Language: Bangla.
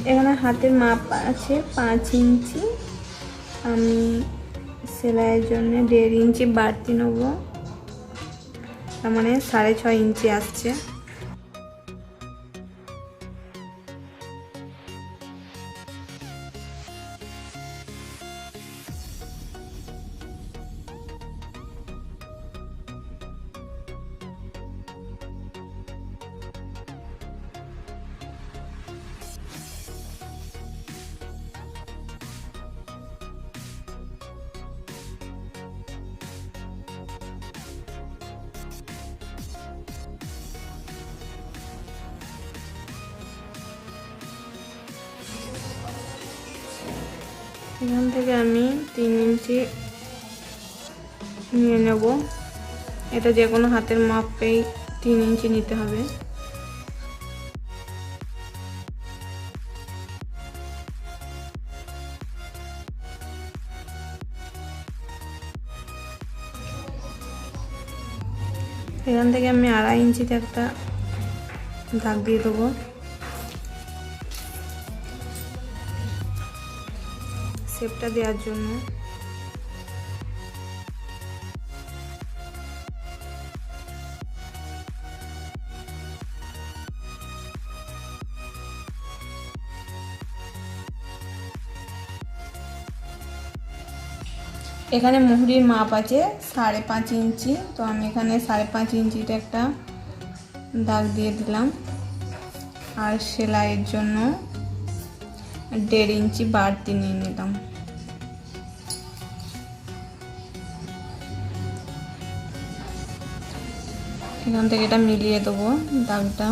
এখানে হাতের মাপ আছে 5 ইঞ্চি। আমি সেলাইয়ের জন্য 1.5 ইঞ্চি বাড়তি নেব, তার মানে 6.5 ইঞ্চি আসছে। এখান থেকে আমি 3 ইঞ্চি নিয়ে নেব। এটা যে কোনো হাতের মাপেই 3 ইঞ্চি নিতে হবে। এখান থেকে আমি 2.5 ইঞ্চিতে একটা দাগ দিয়ে দেবো, শেপটা দেওয়ার জন্য। এখানে মুহুরির মাপ আছে 5.5 ইঞ্চি, তো আমি এখানে 5.5 ইঞ্চিতে একটা দাগ দিয়ে দিলাম। আর সেলাইয়ের জন্য 1.5 ইঞ্চি বাড়তি নিয়ে নিলাম। এখান থেকে এটা মিলিয়ে দেবো দাগটা।